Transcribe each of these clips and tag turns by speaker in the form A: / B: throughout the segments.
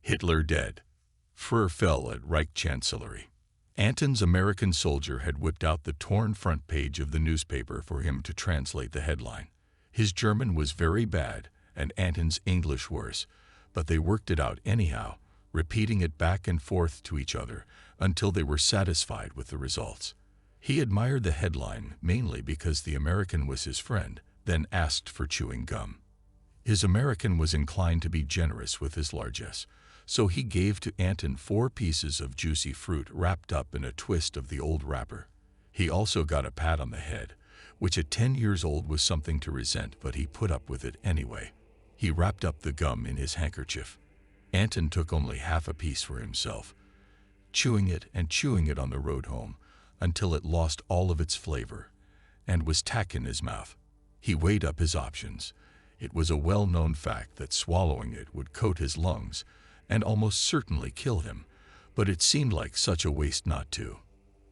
A: Hitler dead. Fuhrer fell at Reich Chancellery. Anton's American soldier had whipped out the torn front page of the newspaper for him to translate the headline. His German was very bad, and Anton's English worse, but they worked it out anyhow, repeating it back and forth to each other until they were satisfied with the results. He admired the headline mainly because the American was his friend, then asked for chewing gum. His American was inclined to be generous with his largesse, so he gave to Anton 4 pieces of juicy fruit wrapped up in a twist of the old wrapper. He also got a pat on the head, which at 10 years old was something to resent, but he put up with it anyway. He wrapped up the gum in his handkerchief. Anton took only half a piece for himself, chewing it and chewing it on the road home until it lost all of its flavor and was tack in his mouth. He weighed up his options. It was a well-known fact that swallowing it would coat his lungs and almost certainly kill him, but it seemed like such a waste not to.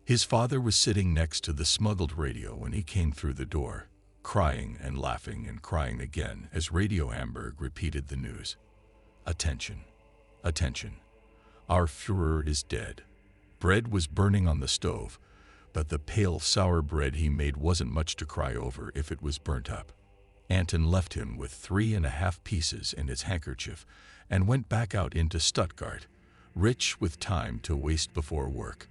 A: His father was sitting next to the smuggled radio when he came through the door, crying and laughing and crying again as Radio Hamburg repeated the news. Attention, attention, our Führer is dead. Bread was burning on the stove, but the pale, sour bread he made wasn't much to cry over if it was burnt up. Anton left him with 3½ pieces in his handkerchief and went back out into Stuttgart, rich with time to waste before work.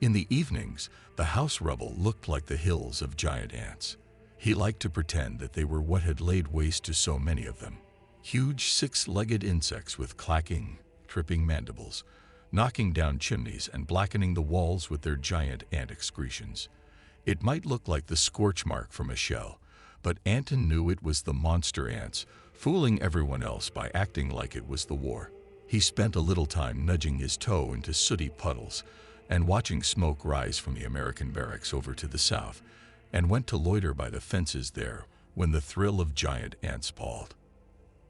A: In the evenings, the house rubble looked like the hills of giant ants. He liked to pretend that they were what had laid waste to so many of them. Huge 6-legged insects with clacking, tripping mandibles, knocking down chimneys and blackening the walls with their giant ant excretions. It might look like the scorch mark from a shell, but Anton knew it was the monster ants, fooling everyone else by acting like it was the war. He spent a little time nudging his toe into sooty puddles and watching smoke rise from the American barracks over to the south, and went to loiter by the fences there when the thrill of giant ants palled.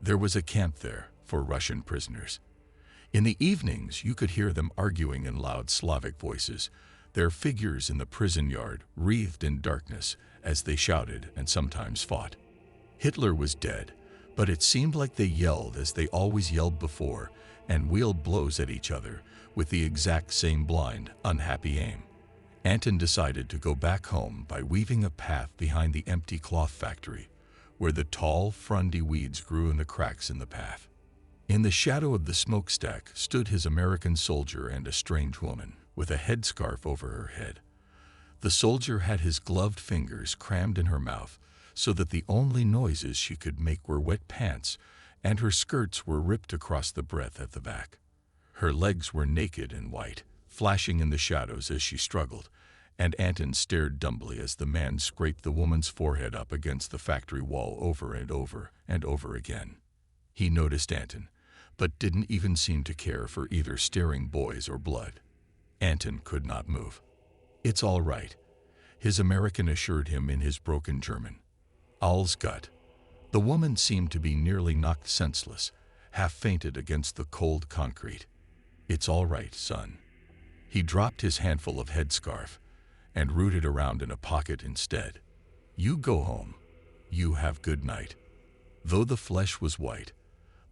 A: There was a camp there for Russian prisoners. In the evenings, you could hear them arguing in loud Slavic voices, their figures in the prison yard wreathed in darkness as they shouted and sometimes fought. Hitler was dead, but it seemed like they yelled as they always yelled before and wheeled blows at each other with the exact same blind, unhappy aim. Anton decided to go back home by weaving a path behind the empty cloth factory, where the tall, frondy weeds grew in the cracks in the path. In the shadow of the smokestack stood his American soldier and a strange woman, with a headscarf over her head. The soldier had his gloved fingers crammed in her mouth, so that the only noises she could make were wet pants, and her skirts were ripped across the breadth at the back. Her legs were naked and white, flashing in the shadows as she struggled, and Anton stared dumbly as the man scraped the woman's forehead up against the factory wall over and over and over again. He noticed Anton, but didn't even seem to care for either staring boys or blood. Anton could not move. "It's all right," his American assured him in his broken German. "All's gut." The woman seemed to be nearly knocked senseless, half fainted against the cold concrete. "It's all right, son." He dropped his handful of headscarf and rooted around in a pocket instead. "You go home. You have good night." Though the flesh was white,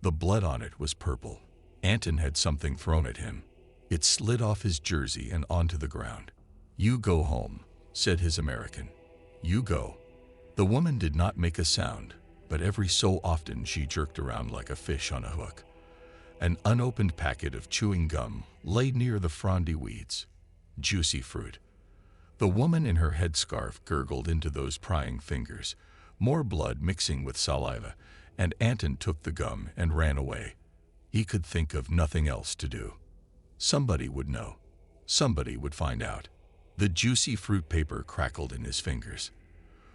A: the blood on it was purple. Anton had something thrown at him. It slid off his jersey and onto the ground. "You go home," said his American. "You go." The woman did not make a sound, but every so often she jerked around like a fish on a hook. An unopened packet of chewing gum lay near the frondy weeds. Juicy fruit. The woman in her headscarf gurgled into those prying fingers, more blood mixing with saliva, and Anton took the gum and ran away. He could think of nothing else to do. Somebody would know. Somebody would find out. The juicy fruit paper crackled in his fingers.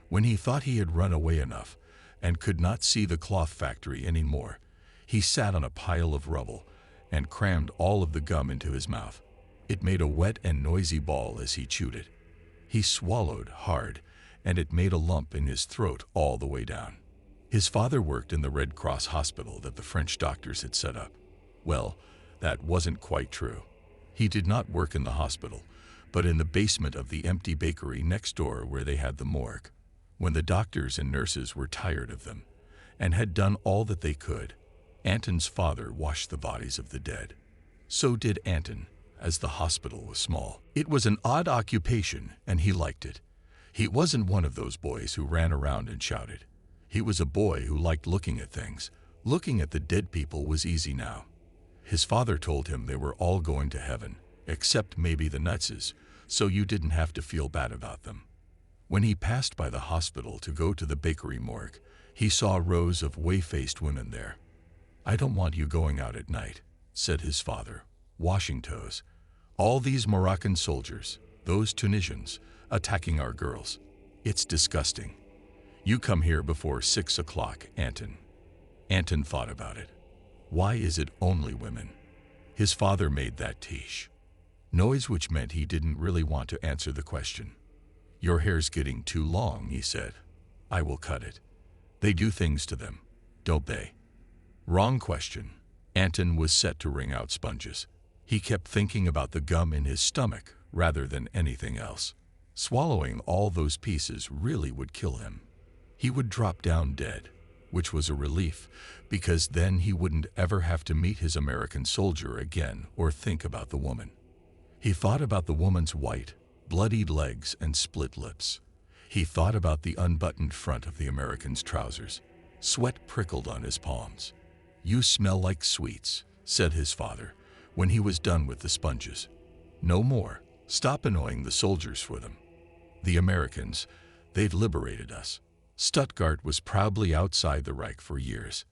A: When he thought he had run away enough and could not see the cloth factory anymore, he sat on a pile of rubble and crammed all of the gum into his mouth. It made a wet and noisy ball as he chewed it. He swallowed hard, and it made a lump in his throat all the way down. His father worked in the Red Cross hospital that the French doctors had set up. Well, that wasn't quite true. He did not work in the hospital, but in the basement of the empty bakery next door where they had the morgue. When the doctors and nurses were tired of them and had done all that they could, Anton's father washed the bodies of the dead. So did Anton, as the hospital was small. It was an odd occupation, and he liked it. He wasn't one of those boys who ran around and shouted. He was a boy who liked looking at things. Looking at the dead people was easy now. His father told him they were all going to heaven, except maybe the Nutses, so you didn't have to feel bad about them. When he passed by the hospital to go to the bakery morgue, he saw rows of way-faced women there. "I don't want you going out at night," said his father, washing toes. "All these Moroccan soldiers, those Tunisians, attacking our girls. It's disgusting. You come here before 6 o'clock, Anton." Anton thought about it. Why is it only women? His father made that tish noise, which meant he didn't really want to answer the question. "Your hair's getting too long," he said. "I will cut it." "They do things to them, don't they?" Wrong question. Anton was set to wring out sponges. He kept thinking about the gum in his stomach rather than anything else. Swallowing all those pieces really would kill him. He would drop down dead, which was a relief, because then he wouldn't ever have to meet his American soldier again or think about the woman. He thought about the woman's white, bloodied legs and split lips. He thought about the unbuttoned front of the American's trousers. Sweat prickled on his palms. "You smell like sweets," said his father, when he was done with the sponges. "No more. Stop annoying the soldiers for them. The Americans, they've liberated us. Stuttgart was proudly outside the Reich for years.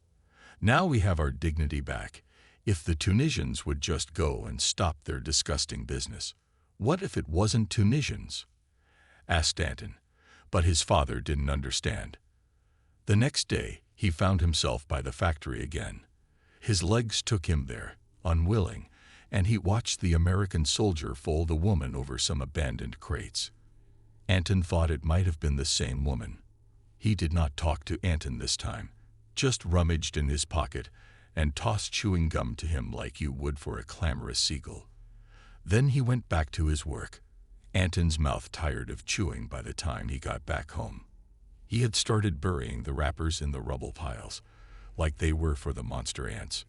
A: Now we have our dignity back. If the Tunisians would just go and stop their disgusting business." "What if it wasn't Tunisians?" asked Anton, but his father didn't understand. The next day, he found himself by the factory again. His legs took him there, unwilling, and he watched the American soldier fold a woman over some abandoned crates. Anton thought it might have been the same woman. He did not talk to Anton this time, just rummaged in his pocket and tossed chewing gum to him like you would for a clamorous seagull. Then he went back to his work, Anton's mouth tired of chewing by the time he got back home. He had started burying the wrappers in the rubble piles, like they were for the monster ants.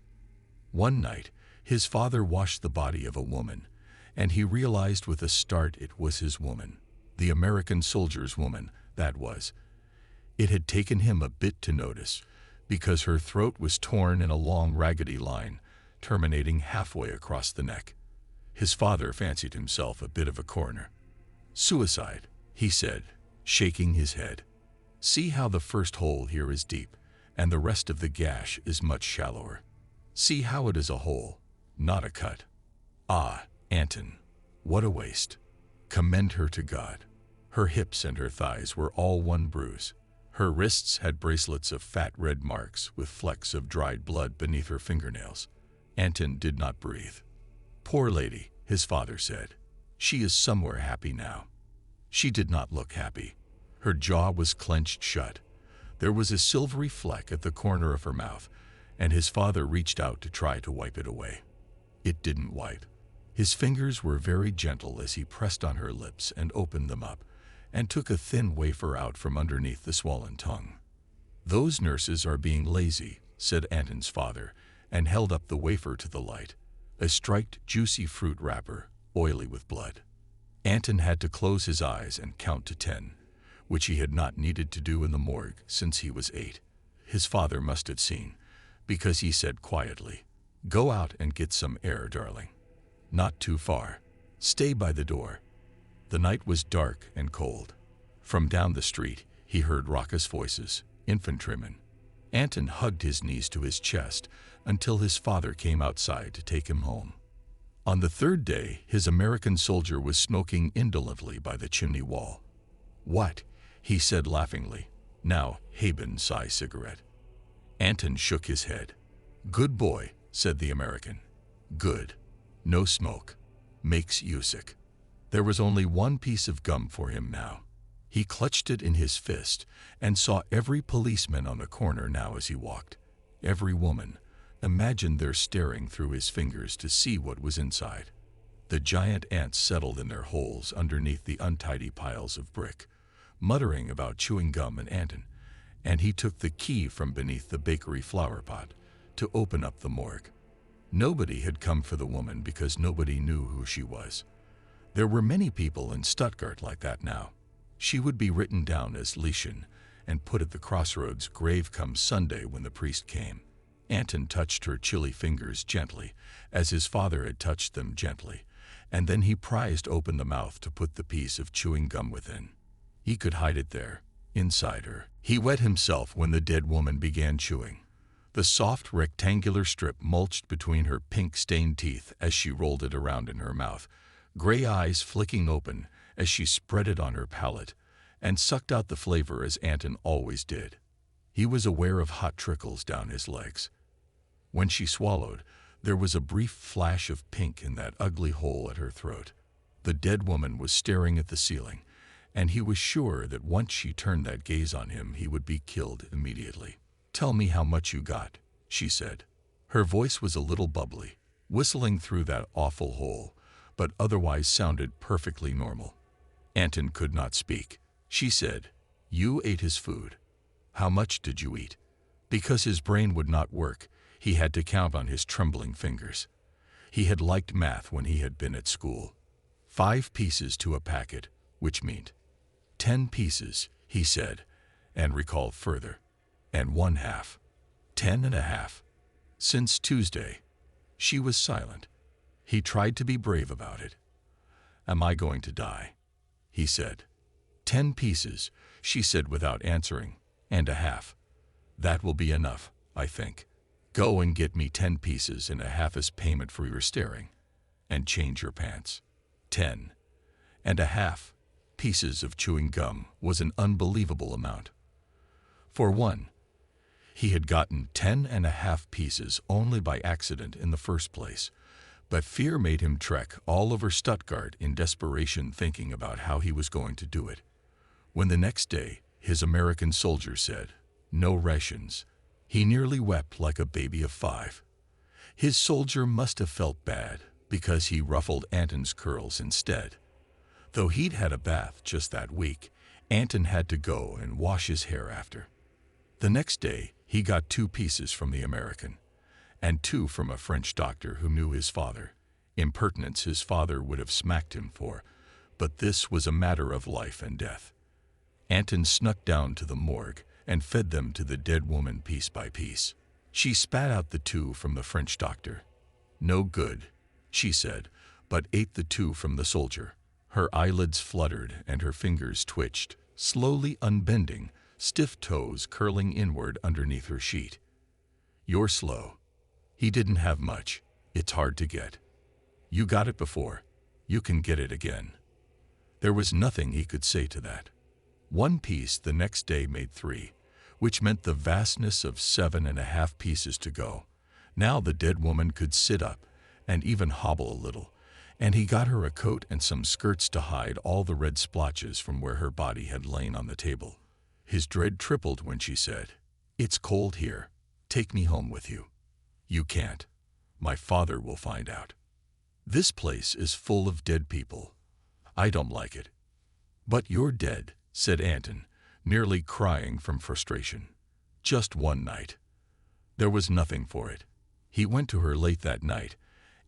A: One night, his father washed the body of a woman, and he realized with a start it was his woman, the American soldier's woman, that was. It had taken him a bit to notice, because her throat was torn in a long raggedy line, terminating halfway across the neck. His father fancied himself a bit of a coroner. "Suicide," he said, shaking his head. "See how the first hole here is deep, and the rest of the gash is much shallower. See how it is a hole, not a cut. Ah, Anton, what a waste. Commend her to God." Her hips and her thighs were all one bruise. Her wrists had bracelets of fat red marks with flecks of dried blood beneath her fingernails. Anton did not breathe. "Poor lady," his father said. "She is somewhere happy now." She did not look happy. Her jaw was clenched shut. There was a silvery fleck at the corner of her mouth, and his father reached out to try to wipe it away. It didn't wipe. His fingers were very gentle as he pressed on her lips and opened them up, and took a thin wafer out from underneath the swollen tongue. "Those nurses are being lazy," said Anton's father, and held up the wafer to the light, a striped, juicy fruit wrapper, oily with blood. Anton had to close his eyes and count to 10, which he had not needed to do in the morgue since he was 8. His father must have seen, because he said quietly, "Go out and get some air, darling. Not too far. Stay by the door." The night was dark and cold. From down the street, he heard raucous voices, infantrymen. Anton hugged his knees to his chest until his father came outside to take him home. On the third day, his American soldier was smoking indolently by the chimney wall. "What?" he said laughingly. "Now, Haben sigh cigarette." Anton shook his head. "Good boy," said the American. "Good. No smoke. Makes you sick." There was only one piece of gum for him now. He clutched it in his fist and saw every policeman on the corner now as he walked. Every woman. Imagine their staring through his fingers to see what was inside. The giant ants settled in their holes underneath the untidy piles of brick, muttering about chewing gum and Anton, and he took the key from beneath the bakery flower pot, to open up the morgue. Nobody had come for the woman because nobody knew who she was. There were many people in Stuttgart like that now. She would be written down as Lieschen and put at the crossroads grave come Sunday when the priest came. Anton touched her chilly fingers gently, as his father had touched them gently, and then he prized open the mouth to put the piece of chewing gum within. He could hide it there, inside her. He wet himself when the dead woman began chewing. The soft rectangular strip mulched between her pink-stained teeth as she rolled it around in her mouth, gray eyes flicking open as she spread it on her palate, and sucked out the flavor as Anton always did. He was aware of hot trickles down his legs. When she swallowed, there was a brief flash of pink in that ugly hole at her throat. The dead woman was staring at the ceiling, and he was sure that once she turned that gaze on him, he would be killed immediately. "Tell me how much you got," she said. Her voice was a little bubbly, whistling through that awful hole, but otherwise sounded perfectly normal. Anton could not speak. She said, "You ate his food. How much did you eat?" Because his brain would not work, he had to count on his trembling fingers. He had liked math when he had been at school. 5 pieces to a packet, which meant 10 pieces, he said, and recalled further. And 1/2. 10.5. Since Tuesday. She was silent. He tried to be brave about it. "Am I going to die?" he said. 10 pieces, she said without answering, and 1/2. "That will be enough, I think. Go and get me 10 pieces and 1/2 as payment for your staring, and change your pants." 10.5 pieces of chewing gum was an unbelievable amount. For one, he had gotten 10.5 pieces only by accident in the first place, but fear made him trek all over Stuttgart in desperation thinking about how he was going to do it. When the next day his American soldier said, "No rations," he nearly wept like a baby of 5. His soldier must have felt bad because he ruffled Anton's curls instead. Though he'd had a bath just that week, Anton had to go and wash his hair after. The next day, he got 2 pieces from the American, and 2 from a French doctor who knew his father. Impertinence his father would have smacked him for, but this was a matter of life and death. Anton snuck down to the morgue and fed them to the dead woman piece by piece. She spat out the 2 from the French doctor. "No good," she said, but ate the 2 from the soldier. Her eyelids fluttered and her fingers twitched, slowly unbending, stiff toes curling inward underneath her sheet. "You're slow. He didn't have much. It's hard to get. You got it before. You can get it again." There was nothing he could say to that. 1 piece the next day made 3, which meant the vastness of 7.5 pieces to go. Now the dead woman could sit up and even hobble a little, and he got her a coat and some skirts to hide all the red splotches from where her body had lain on the table. His dread tripled when she said, "It's cold here. Take me home with you." "You can't. My father will find out. This place is full of dead people. I don't like it." "But you're dead," said Anton, nearly crying from frustration. "Just one night." There was nothing for it. He went to her late that night,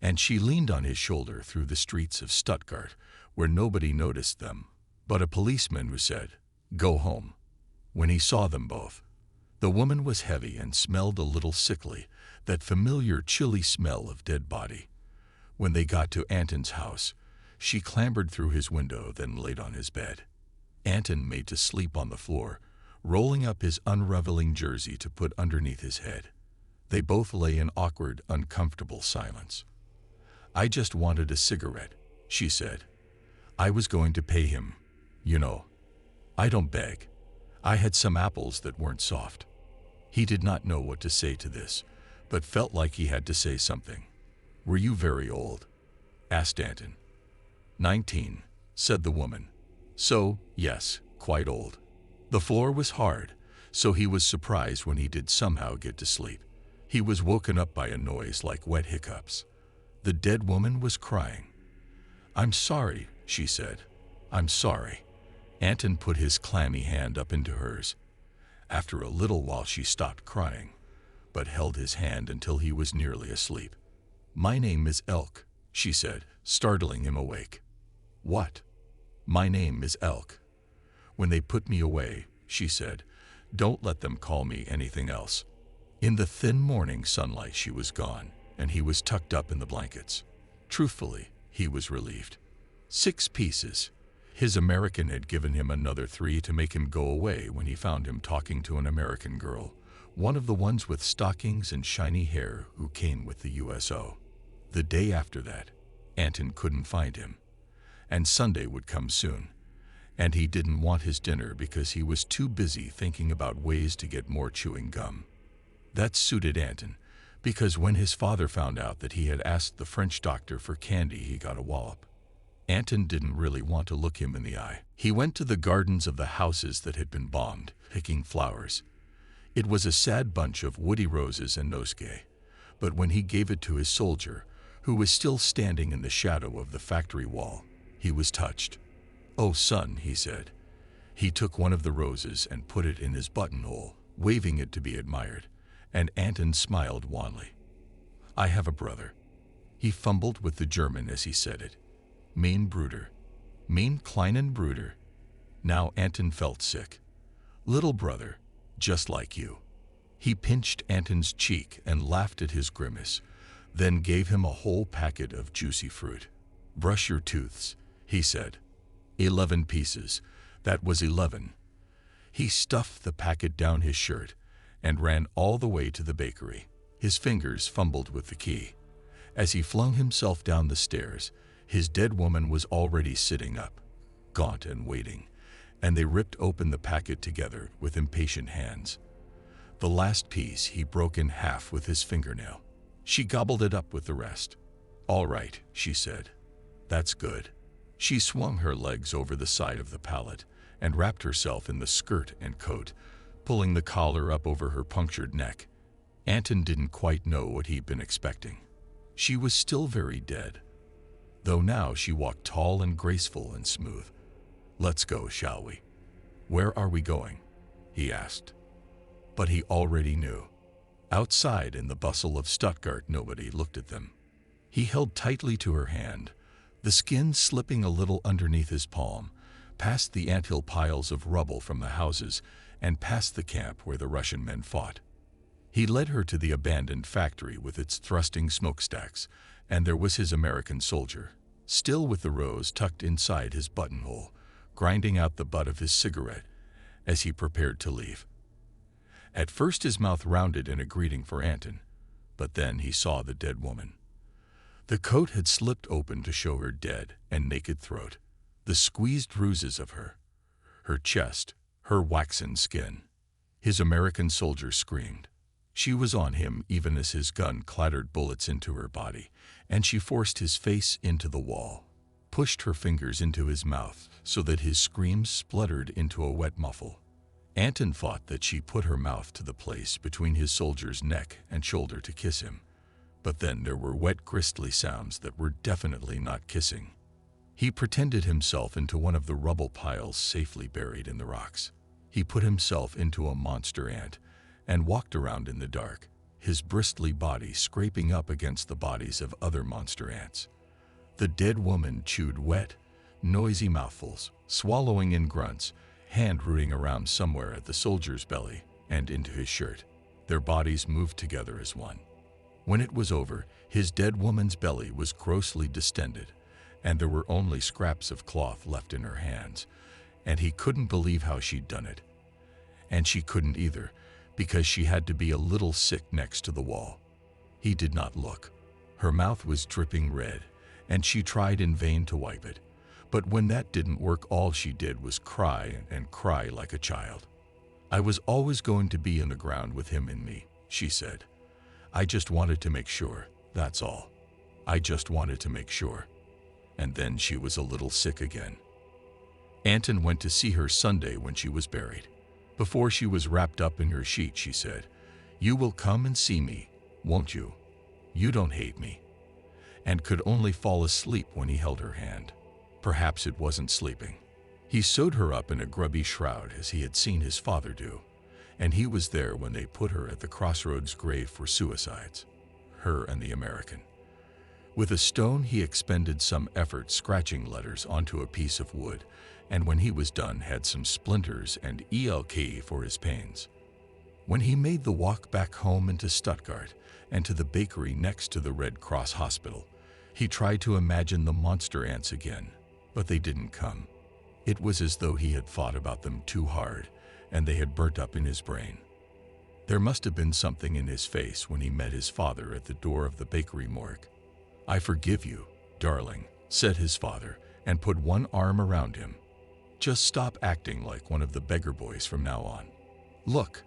A: and she leaned on his shoulder through the streets of Stuttgart, where nobody noticed them, but a policeman who said, "Go home," when he saw them both. The woman was heavy and smelled a little sickly, that familiar chilly smell of dead body. When they got to Anton's house, she clambered through his window, then laid on his bed. Anton made to sleep on the floor, rolling up his unraveling jersey to put underneath his head. They both lay in awkward, uncomfortable silence. "I just wanted a cigarette," she said. "I was going to pay him. You know, I don't beg. I had some apples that weren't soft." He did not know what to say to this, but felt like he had to say something. "Were you very old?" asked Anton. 19, said the woman. "So, yes, quite old." The floor was hard, so he was surprised when he did somehow get to sleep. He was woken up by a noise like wet hiccups. The dead woman was crying. "I'm sorry," she said. "I'm sorry." Anton put his clammy hand up into hers. After a little while she stopped crying. but held his hand until he was nearly asleep. "My name is Elk," she said, startling him awake. "What?" "My name is Elk. When they put me away," she said, "don't let them call me anything else." In the thin morning sunlight she was gone, and he was tucked up in the blankets. Truthfully, he was relieved. 6 pieces. His American had given him another 3 to make him go away when he found him talking to an American girl, one of the ones with stockings and shiny hair who came with the USO. The day after that, Anton couldn't find him, and Sunday would come soon, and he didn't want his dinner because he was too busy thinking about ways to get more chewing gum. That suited Anton, because when his father found out that he had asked the French doctor for candy, he got a wallop. Anton didn't really want to look him in the eye. He went to the gardens of the houses that had been bombed, picking flowers. It was a sad bunch of woody roses and nosegay, but when he gave it to his soldier, who was still standing in the shadow of the factory wall, he was touched. "Oh, son," he said. He took one of the roses and put it in his buttonhole, waving it to be admired, and Anton smiled wanly. "I have a brother." He fumbled with the German as he said it. "Mein Bruder. Mein kleinen Bruder." Now Anton felt sick. "Little brother, just like you." He pinched Anton's cheek and laughed at his grimace, then gave him a whole packet of juicy fruit. "Brush your tooths," he said. 11 pieces. That was 11. He stuffed the packet down his shirt and ran all the way to the bakery. His fingers fumbled with the key. As he flung himself down the stairs, his dead woman was already sitting up, gaunt and waiting, and they ripped open the packet together with impatient hands. The last piece he broke in half with his fingernail. She gobbled it up with the rest. "All right," she said. "That's good." She swung her legs over the side of the pallet and wrapped herself in the skirt and coat, pulling the collar up over her punctured neck. Anton didn't quite know what he'd been expecting. She was still very dead, though now she walked tall and graceful and smooth. "Let's go, shall we?" "Where are we going?" he asked. But he already knew. Outside in the bustle of Stuttgart, nobody looked at them. He held tightly to her hand, the skin slipping a little underneath his palm, past the anthill piles of rubble from the houses and past the camp where the Russian men fought. He led her to the abandoned factory with its thrusting smokestacks, and there was his American soldier, still with the rose tucked inside his buttonhole, grinding out the butt of his cigarette as he prepared to leave. At first his mouth rounded in a greeting for Anton, but then he saw the dead woman. The coat had slipped open to show her dead and naked throat, the squeezed bruises of her chest, her waxen skin. His American soldier screamed. She was on him even as his gun clattered bullets into her body, and she forced his face into the wall, pushed her fingers into his mouth so that his screams spluttered into a wet muffle. Anton thought that she put her mouth to the place between his soldier's neck and shoulder to kiss him, but then there were wet, gristly sounds that were definitely not kissing. He pretended himself into one of the rubble piles safely buried in the rocks. He put himself into a monster ant and walked around in the dark, his bristly body scraping up against the bodies of other monster ants. The dead woman chewed wet, noisy mouthfuls, swallowing in grunts, hand rooting around somewhere at the soldier's belly and into his shirt. Their bodies moved together as one. When it was over, his dead woman's belly was grossly distended, and there were only scraps of cloth left in her hands, and he couldn't believe how she'd done it. And she couldn't either, because she had to be a little sick next to the wall. He did not look. Her mouth was dripping red, and she tried in vain to wipe it. But when that didn't work, all she did was cry and cry like a child. "I was always going to be in the ground with him in me," she said. "I just wanted to make sure, that's all. I just wanted to make sure." And then she was a little sick again. Anton went to see her Sunday when she was buried. Before she was wrapped up in her sheet, she said, "You will come and see me, won't you? You don't hate me," and could only fall asleep when he held her hand. Perhaps it wasn't sleeping. He sewed her up in a grubby shroud as he had seen his father do, and he was there when they put her at the crossroads grave for suicides, her and the American. With a stone, he expended some effort scratching letters onto a piece of wood, and when he was done, had some splinters and ELK for his pains. When he made the walk back home into Stuttgart and to the bakery next to the Red Cross hospital, he tried to imagine the monster ants again, but they didn't come. It was as though he had thought about them too hard, and they had burnt up in his brain. There must have been something in his face when he met his father at the door of the bakery morgue. "I forgive you, darling," said his father, and put one arm around him. "Just stop acting like one of the beggar boys from now on. Look,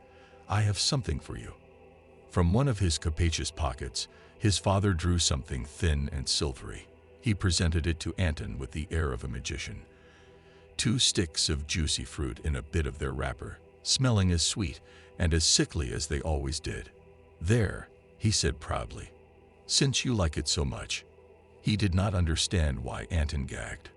A: I have something for you." From one of his capacious pockets, his father drew something thin and silvery. He presented it to Anton with the air of a magician. 2 sticks of juicy fruit in a bit of their wrapper, smelling as sweet and as sickly as they always did. "There," he said proudly, "since you like it so much." He did not understand why Anton gagged.